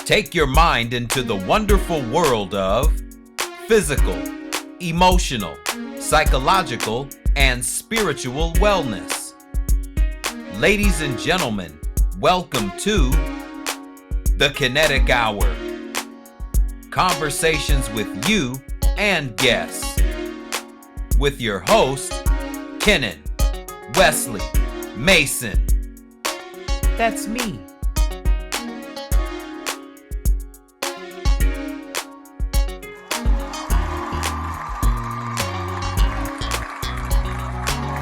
Take your mind into the wonderful world of physical, emotional, psychological, and spiritual wellness. Ladies and gentlemen, welcome to the Kinetic Hour. Conversations with you and guests. With your host, Kenan, Wesley, Mason. That's me.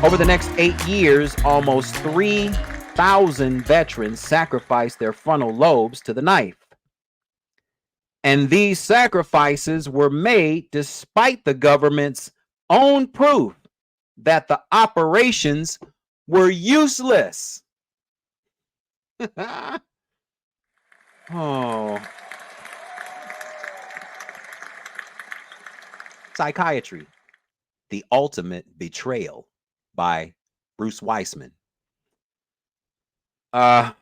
Over the next 8 years, almost 3,000 veterans sacrificed their frontal lobes to the knife. And these sacrifices were made despite the government's own proof that the operations were useless. Oh. Psychiatry, the ultimate betrayal, by Bruce Weissman. And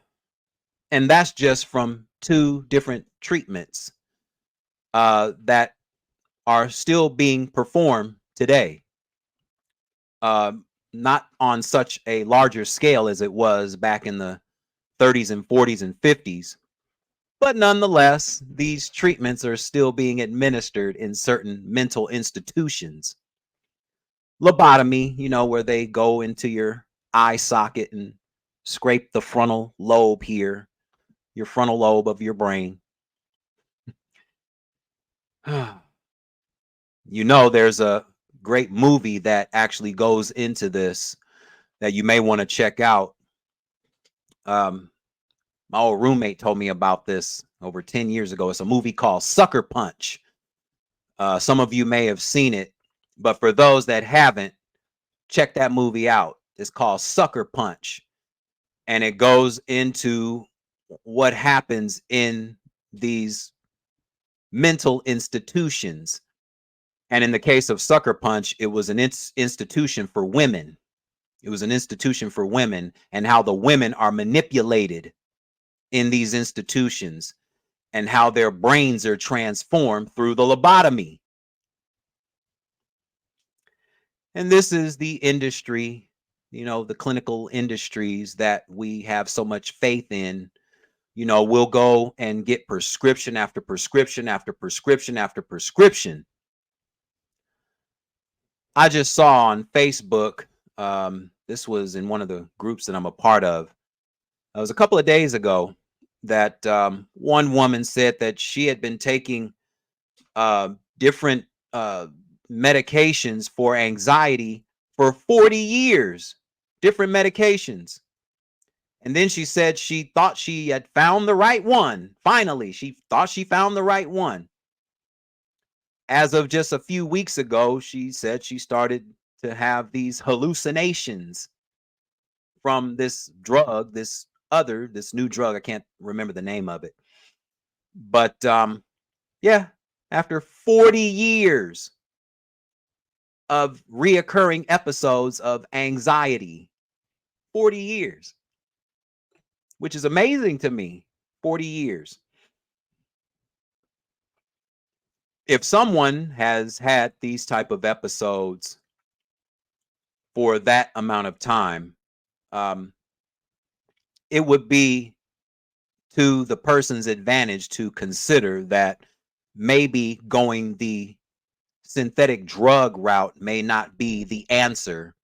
that's just from 2 different treatments that are still being performed today. Not on such a larger scale as it was back in the 30s and 40s and 50s. But nonetheless, these treatments are still being administered in certain mental institutions. Lobotomy, where they go into your eye socket and scrape the frontal lobe here, your frontal lobe of your brain. There's a great movie that actually goes into this that you may want to check out. My old roommate told me about this over 10 years ago. It's a movie called Sucker Punch. Some of you may have seen it, but for those that haven't, check that movie out. It's called Sucker Punch. And it goes into what happens in these mental institutions. And in the case of Sucker Punch, it was an institution for women. It was an institution for women, and how the women are manipulated in these institutions and how their brains are transformed through the lobotomy. And this is the industry, the clinical industries that we have so much faith in. We'll go and get prescription after prescription after prescription after prescription. I just saw on Facebook, this was in one of the groups that I'm a part of. It was a couple of days ago that one woman said that she had been taking different medications for anxiety for 40 years, different medications. And then she said she thought she had found the right one. Finally, she thought she found the right one. As of just a few weeks ago, she said she started to have these hallucinations from this drug, this new drug. I can't remember the name of it. But after 40 years of reoccurring episodes of anxiety, 40 years, which is amazing to me. 40 years. If someone has had these type of episodes for that amount of time, it would be to the person's advantage to consider that maybe going the synthetic drug route may not be the answer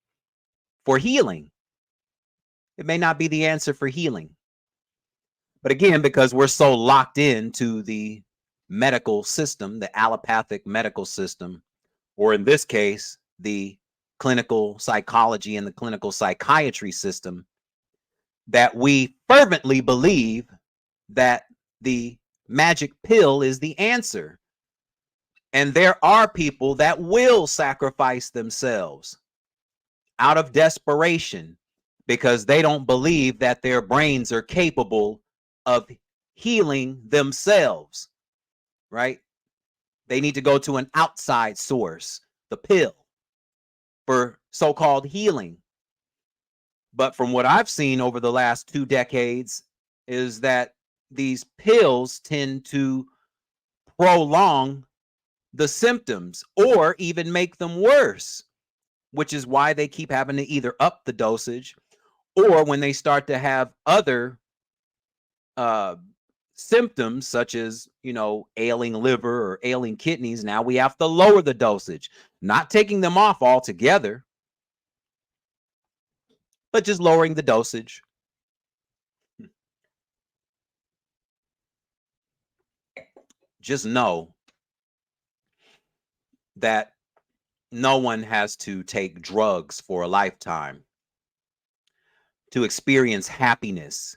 for healing. It may not be the answer for healing. But again, because we're so locked into the medical system, the allopathic medical system, or in this case, the clinical psychology and the clinical psychiatry system, that we fervently believe that the magic pill is the answer. And there are people that will sacrifice themselves out of desperation because they don't believe that their brains are capable of healing themselves, right? They need to go to an outside source, the pill, for so-called healing. But from what I've seen over the last 2 decades is that these pills tend to prolong the symptoms or even make them worse, which is why they keep having to either up the dosage, or when they start to have other uh, symptoms, such as, ailing liver or ailing kidneys, now we have to lower the dosage, not taking them off altogether, but just lowering the dosage. Just know that no one has to take drugs for a lifetime to experience happiness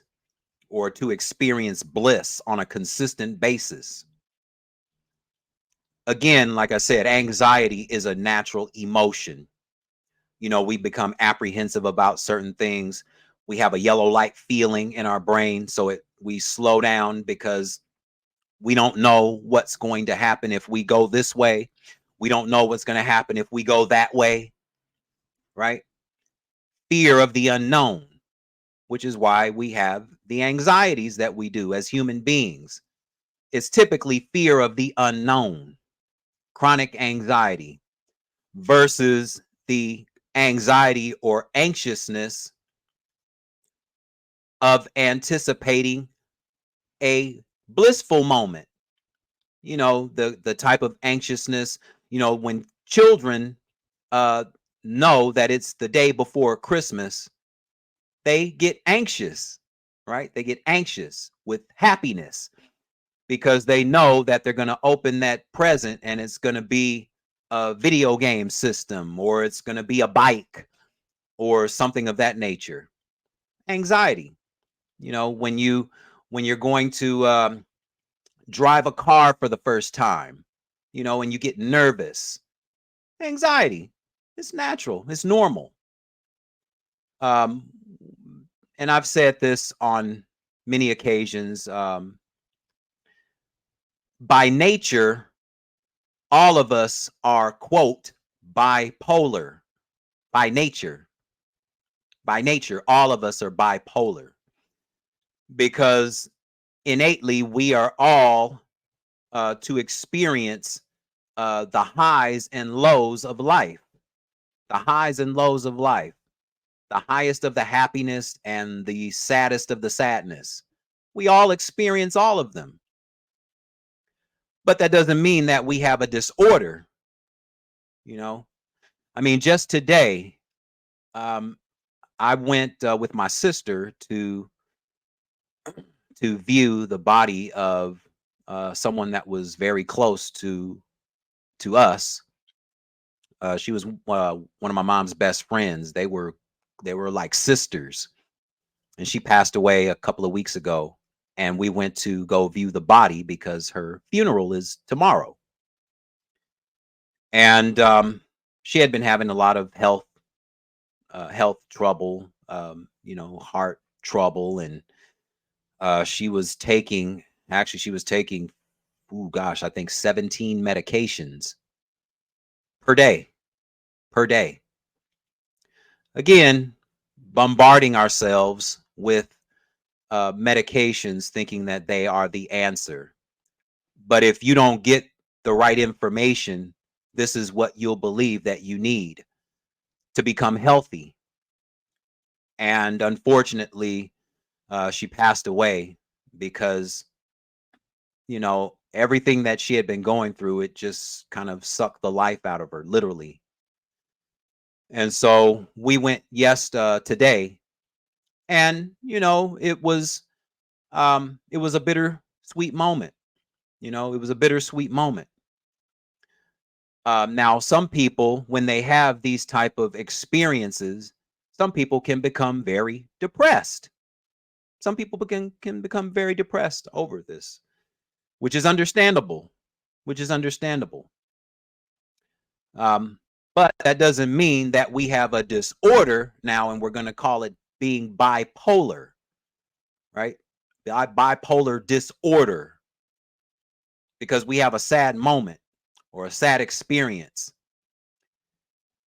or to experience bliss on a consistent basis. Again, like I said, anxiety is a natural emotion. We become apprehensive about certain things. We have a yellow light feeling in our brain, so we slow down because we don't know what's going to happen if we go this way. We don't know what's going to happen if we go that way, right? Fear of the unknown, which is why we have the anxieties that we do as human beings. It's typically fear of the unknown, chronic anxiety, versus the anxiety or anxiousness of anticipating a blissful moment. The type of anxiousness, when children uh, know that it's the day before Christmas, they get anxious, right? They get anxious with happiness because they know that they're going to open that present and it's going to be a video game system, or it's going to be a bike or something of that nature. Anxiety, when you're going to drive a car for the first time, and you get nervous. Anxiety. It's natural. It's normal. Um, and I've said this on many occasions. By nature, all of us are, quote, bipolar. By nature. By nature, all of us are bipolar because innately we are all to experience the highs and lows of life. The highs and lows of life. The highest of the happiness and the saddest of the sadness. We all experience all of them. But that doesn't mean that we have a disorder. I mean, just today, um, I went with my sister to view the body of someone that was very close to us. She was one of my mom's best friends. They were like sisters, and she passed away a couple of weeks ago. And we went to go view the body because her funeral is tomorrow. And she had been having a lot of health trouble, heart trouble, and she was taking. Actually, she was taking, oh gosh, I think 17 medications per day. Per day. Again, bombarding ourselves with medications thinking that they are the answer. But if you don't get the right information, this is what you'll believe that you need to become healthy. And unfortunately, she passed away because, everything that she had been going through, it just kind of sucked the life out of her, literally. And so we went today, and it was a bittersweet moment. It was a bittersweet moment. Now, some people, when they have these type of experiences, some people can become very depressed. Some people can become very depressed over this, which is understandable. Which is understandable. Um, but that doesn't mean that we have a disorder now, and we're going to call it being bipolar, right? Bipolar disorder, because we have a sad moment or a sad experience.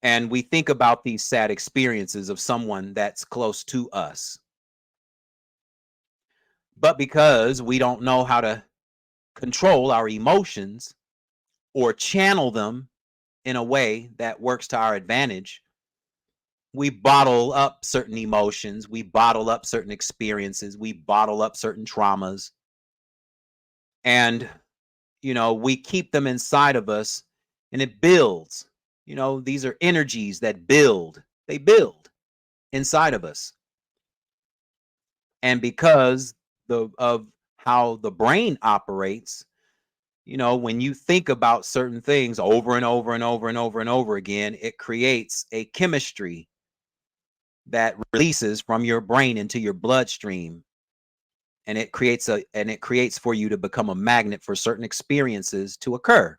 And we think about these sad experiences of someone that's close to us. But because we don't know how to control our emotions or channel them in a way that works to our advantage, we bottle up certain emotions, we bottle up certain experiences, we bottle up certain traumas, and we keep them inside of us, and it builds. These are energies that build. They build inside of us. And because of how the brain operates, when you think about certain things over and over and over and over and over again, it creates a chemistry that releases from your brain into your bloodstream, and it creates for you to become a magnet for certain experiences to occur,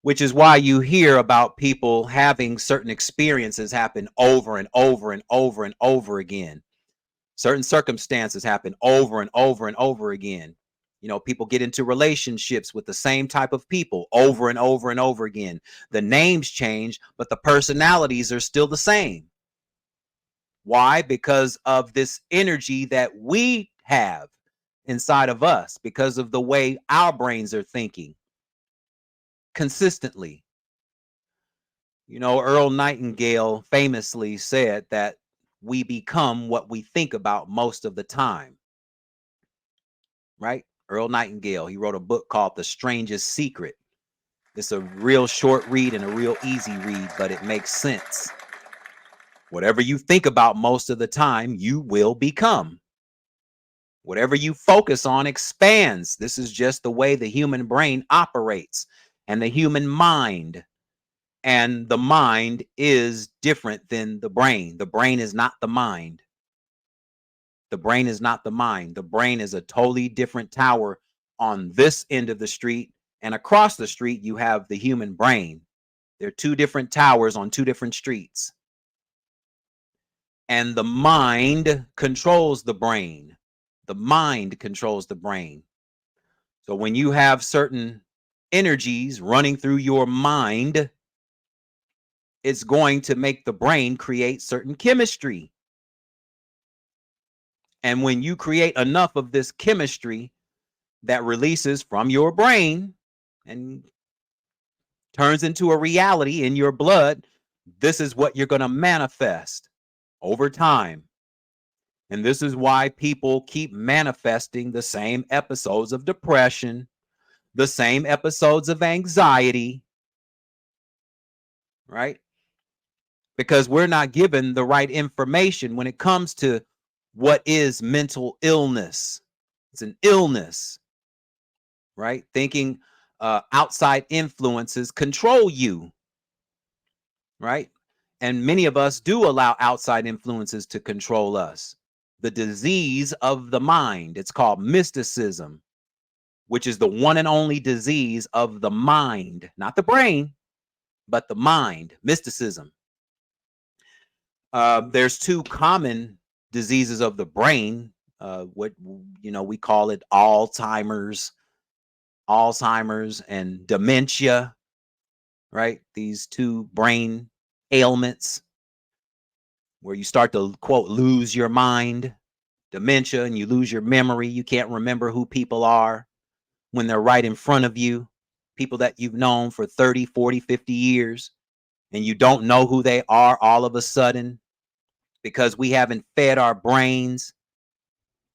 which is why you hear about people having certain experiences happen over and over and over and over again. Certain circumstances happen over and over and over again. People get into relationships with the same type of people over and over and over again. The names change, but the personalities are still the same. Why? Because of this energy that we have inside of us, because of the way our brains are thinking consistently. Earl Nightingale famously said that we become what we think about most of the time. Right? Earl Nightingale, he wrote a book called The Strangest Secret. It's a real short read and a real easy read, but it makes sense. Whatever you think about most of the time, you will become. Whatever you focus on expands. This is just the way the human brain operates, and the human mind. And the mind is different than the brain. The brain is not the mind. The brain is not the mind. The brain is a totally different tower on this end of the street, and across the street, you have the human brain. They're two different towers on two different streets. And the mind controls the brain. The mind controls the brain. So when you have certain energies running through your mind, it's going to make the brain create certain chemistry. And when you create enough of this chemistry that releases from your brain and turns into a reality in your blood, this is what you're going to manifest over time. And this is why people keep manifesting the same episodes of depression, the same episodes of anxiety, right? Because we're not given the right information when it comes to what is mental illness. It's an illness, right? Thinking outside influences control you, right? And many of us do allow outside influences to control us. The disease of the mind, it's called mysticism, which is the one and only disease of the mind, not the brain, but the mind, mysticism. There's two common diseases of the brain. What we call it Alzheimer's and dementia, right? These two brain ailments where you start to, quote, lose your mind, dementia, and you lose your memory. You can't remember who people are when they're right in front of you, people that you've known for 30, 40, 50 years, and you don't know who they are all of a sudden because we haven't fed our brains,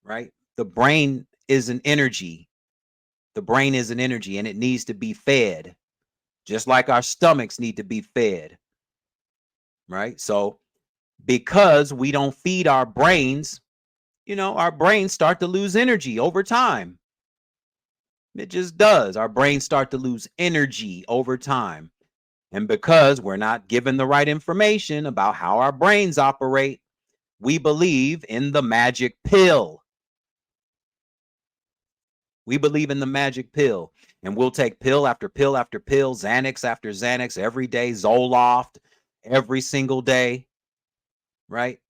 right? The brain is an energy. The brain is an energy, and it needs to be fed, just like our stomachs need to be fed, right? So because we don't feed our brains, our brains start to lose energy over time. It just does. Our brains start to lose energy over time. And because we're not given the right information about how our brains operate, we believe in the magic pill. We believe in the magic pill. And we'll take pill after pill after pill, Xanax after Xanax every day, Zoloft every single day, right?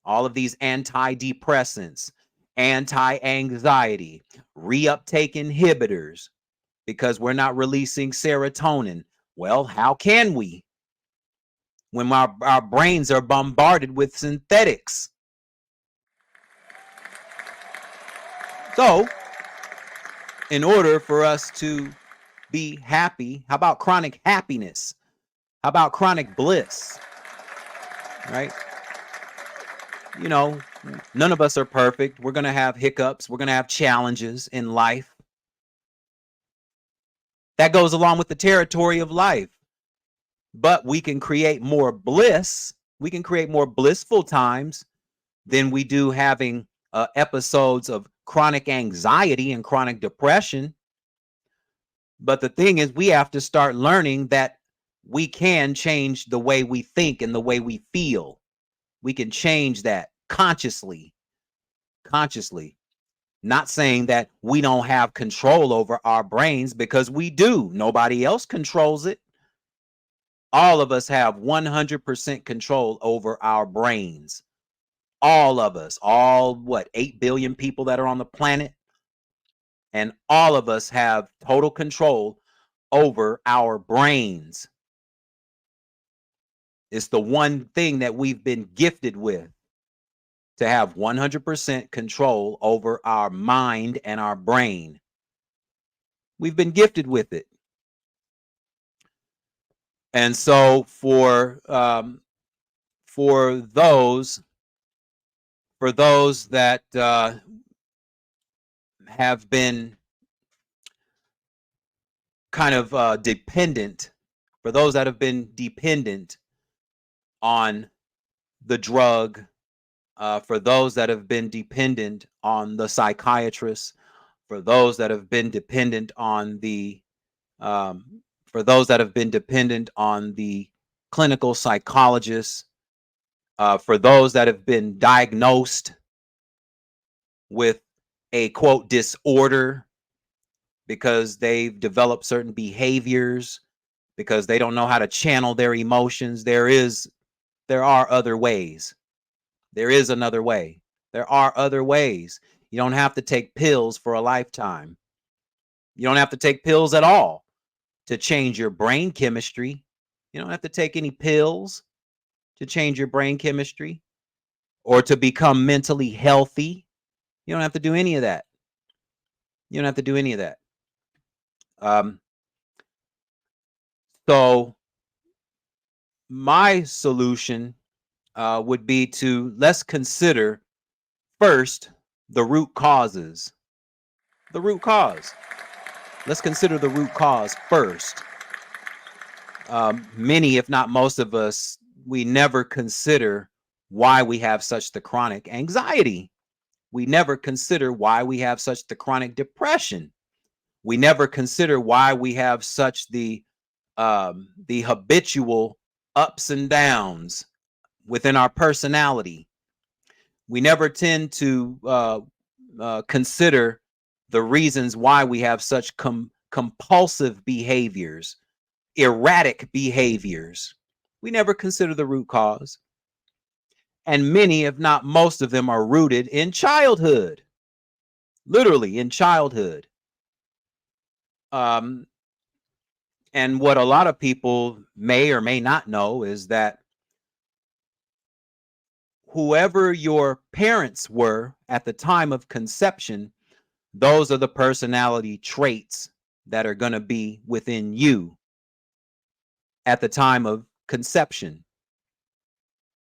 All of these antidepressants, anti-anxiety, reuptake inhibitors, because we're not releasing serotonin. Well, how can we when our brains are bombarded with synthetics? So, in order for us to be happy, how about chronic happiness? How about chronic bliss? Right? You know, none of us are perfect. We're going to have hiccups, we're going to have challenges in life. That goes along with the territory of life. But we can create more bliss. We can create more blissful times than we do having episodes of chronic anxiety and chronic depression. But the thing is, we have to start learning that we can change the way we think and the way we feel. We can change that consciously. Consciously. Not saying that we don't have control over our brains, because we do. Nobody else controls it. All of us have 100% control over our brains. All of us, all what, 8 billion people that are on the planet, and all of us have total control over our brains. It's the one thing that we've been gifted with, to have 100% control over our mind and our brain. We've been gifted with it. And so for those that have been kind of dependent, for those that have been dependent on the drug, for those that have been dependent on the psychiatrist, for those that have been dependent on the for those that have been dependent on the clinical psychologist, for those that have been diagnosed with a quote disorder because they've developed certain behaviors, because they don't know how to channel their emotions. There are other ways. There is another way. There are other ways. You don't have to take pills for a lifetime. You don't have to take pills at all to change your brain chemistry. You don't have to take any pills to change your brain chemistry or to become mentally healthy. You don't have to do any of that. You don't have to do any of that. Um, so my solution would be to let's consider first the root causes. The root cause. Let's consider the root cause first. Many, if not most of us, we never consider why we have such the chronic anxiety. We never consider why we have such the chronic depression. We never consider why we have such the habitual ups and downs within our personality. We never tend to consider the reasons why we have such compulsive behaviors, erratic behaviors. We never consider the root cause. And many, if not most of them, are rooted in childhood, literally in childhood. And what a lot of people may or may not know is that whoever your parents were at the time of conception, those are the personality traits that are going to be within you at the time of conception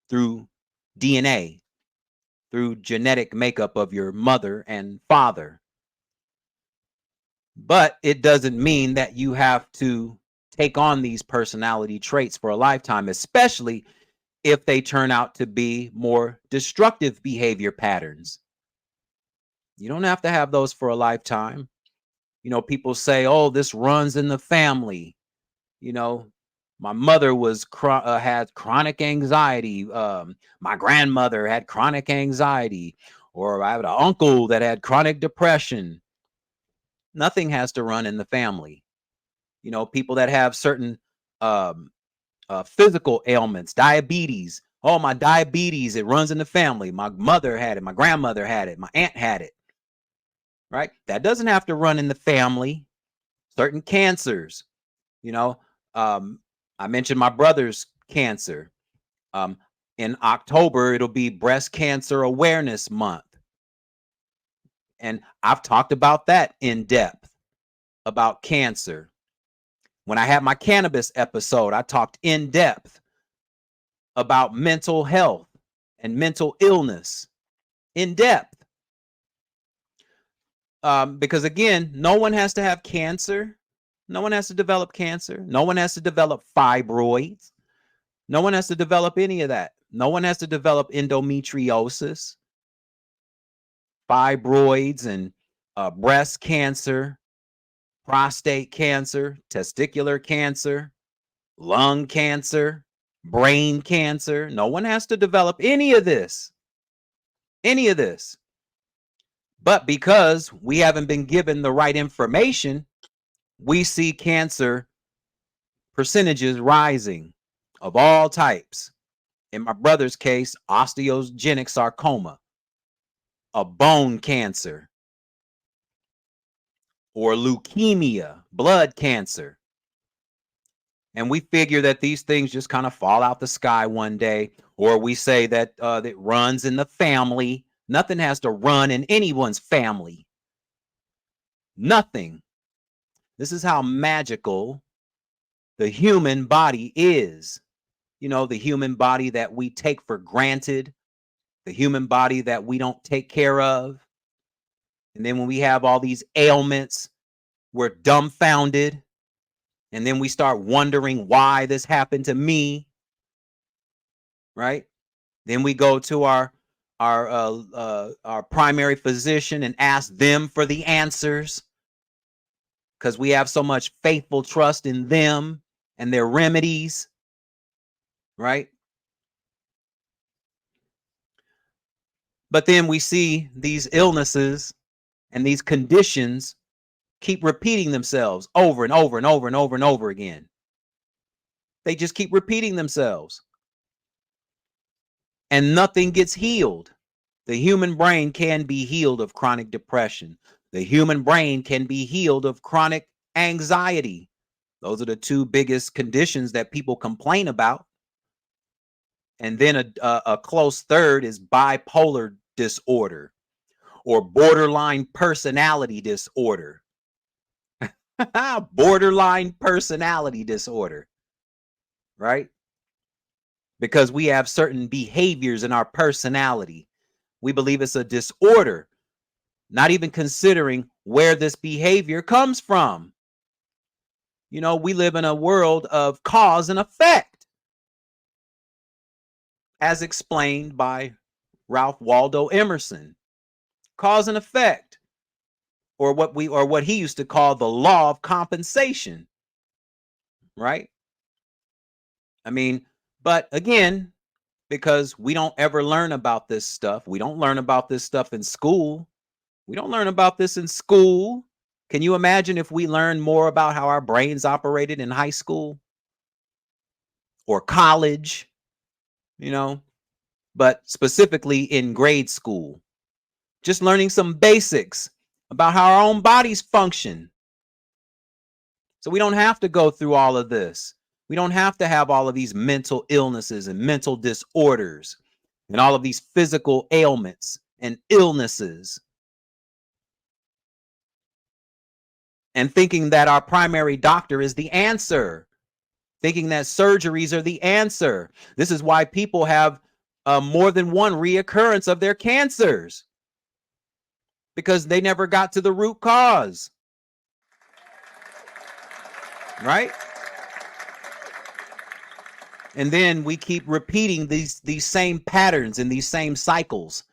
through DNA, through genetic makeup of your mother and father. But it doesn't mean that you have to take on these personality traits for a lifetime, especially if they turn out to be more destructive behavior patterns. You don't have to have those for a lifetime. You know, people say, oh, this runs in the family. You know, my mother had chronic anxiety. My grandmother had chronic anxiety, or I have an uncle that had chronic depression. Nothing has to run in the family. You know, people that have certain um, physical ailments, diabetes. Oh, my diabetes, it runs in the family. My mother had it. My grandmother had it. My aunt had it. Right? That doesn't have to run in the family. Certain cancers, you know, I mentioned my brother's cancer. Um, in October, it'll be Breast Cancer Awareness Month. And I've talked about that in depth about cancer. When I had my cannabis episode, I talked in depth about mental health and mental illness in depth. Because again, no one has to have cancer. No one has to develop cancer. No one has to develop fibroids. No one has to develop any of that. No one has to develop endometriosis, fibroids, and breast cancer, prostate cancer, testicular cancer, lung cancer, brain cancer. No one has to develop any of this. Any of this. But because we haven't been given the right information, we see cancer percentages rising of all types. In my brother's case, osteogenic sarcoma, a bone cancer, or leukemia, blood cancer. And we figure that these things just kind of fall out the sky one day, or we say that it runs in the family. Nothing has to run in anyone's family. Nothing. This is how magical the human body is. You know, the human body that we take for granted, the human body that we don't take care of. And then when we have all these ailments, we're dumbfounded. And then we start wondering why this happened to me. Right? Then we go to our primary physician and ask them for the answers, because we have so much faithful trust in them and their remedies. Right? But then we see these illnesses and these conditions keep repeating themselves over and over and over and over and over again. They just keep repeating themselves. And nothing gets healed. The human brain can be healed of chronic depression. The human brain can be healed of chronic anxiety. Those are the two biggest conditions that people complain about. And then a close third is bipolar disorder or borderline personality disorder. Borderline personality disorder, right? Because we have certain behaviors in our personality. We believe it's a disorder, not even considering where this behavior comes from. You know, we live in a world of cause and effect, as explained by Ralph Waldo Emerson. Cause and effect, or what he used to call the law of compensation, right? I mean, but again, because we don't ever learn about this stuff. We don't learn about this stuff in school. We don't learn about this in school. Can you imagine if we learned more about how our brains operated in high school or college, you know, but specifically in grade school? Just learning some basics about how our own bodies function. So we don't have to go through all of this. We don't have to have all of these mental illnesses and mental disorders and all of these physical ailments and illnesses. And thinking that our primary doctor is the answer, thinking that surgeries are the answer. This is why people have more than one reoccurrence of their cancers, because they never got to the root cause. Right? And then we keep repeating these same patterns and these same cycles.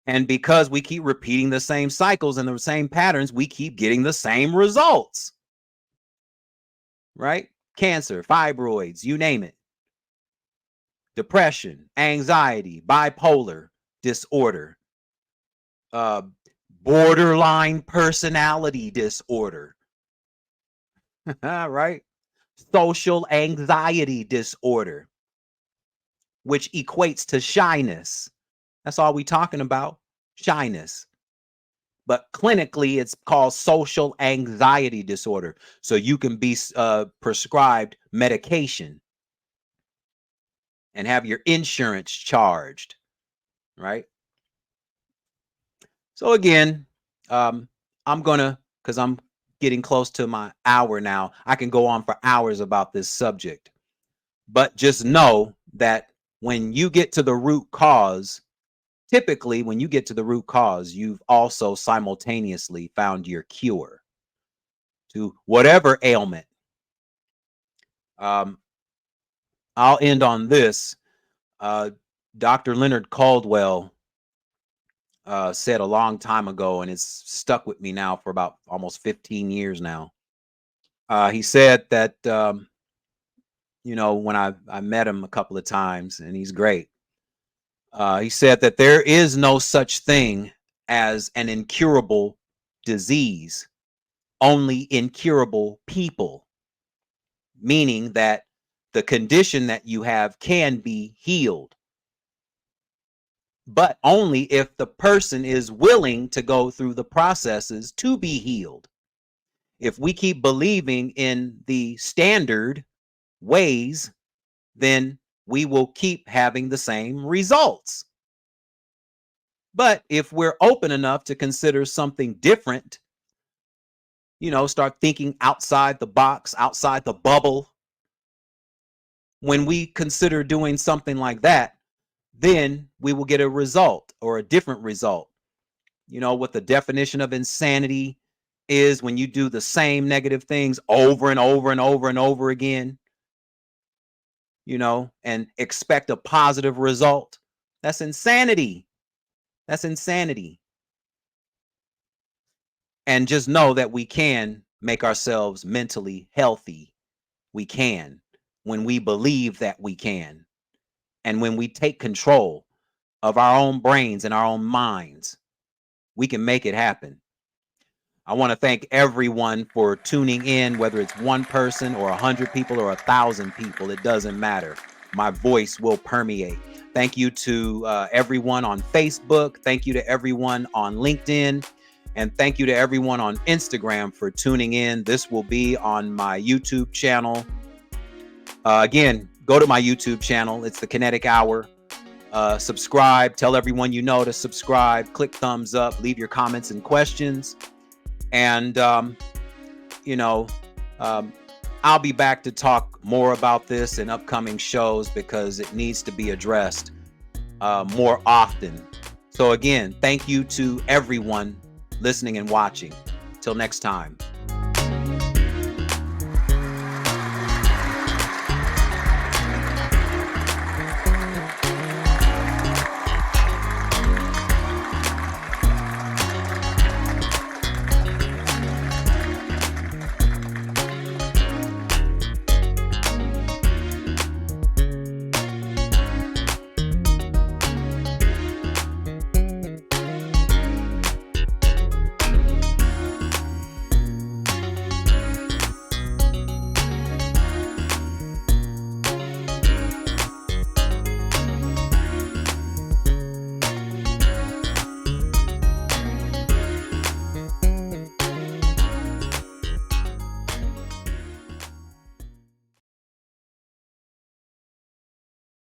And because we keep repeating the same cycles and the same patterns, we keep getting the same results. Right? Cancer, fibroids, you name it. Depression, anxiety, bipolar disorder, borderline personality disorder. Right? Social anxiety disorder, which equates to shyness. That's all we're talking about, shyness. But clinically, it's called social anxiety disorder. So you can be prescribed medication and have your insurance charged, right? So again, I'm gonna, because I'm getting close to my hour now. I can go on for hours about this subject, but just know that when you get to the root cause, typically when you get to the root cause, you've also simultaneously found your cure to whatever ailment. Um, I'll end on this. Uh, Dr. Leonard Caldwell said a long time ago, and it's stuck with me now for about almost 15 years now. He said that, when I met him a couple of times, and he's great. He said that there is no such thing as an incurable disease, only incurable people, meaning that the condition that you have can be healed, but only if the person is willing to go through the processes to be healed. If we keep believing in the standard ways, then we will keep having the same results. But if we're open enough to consider something different, start thinking outside the box, outside the bubble, when we consider doing something like that, then we will get a result or a different result. What the definition of insanity is: when you do the same negative things over and over and over and over again, and expect a positive result. That's insanity. That's insanity. And just know that we can make ourselves mentally healthy. We can, when we believe that we can. And when we take control of our own brains and our own minds, we can make it happen. I want to thank everyone for tuning in, whether it's one person or 100 people or 1,000 people. It doesn't matter. My voice will permeate. Thank you to everyone on Facebook. Thank you to everyone on LinkedIn. And thank you to everyone on Instagram for tuning in. This will be on my YouTube channel. Again, go to my YouTube channel. It's the Kinetic Hour. Subscribe. Tell everyone you know to subscribe. Click thumbs up. Leave your comments and questions. And, I'll be back to talk more about this in upcoming shows because it needs to be addressed more often. So again, thank you to everyone listening and watching. Till next time.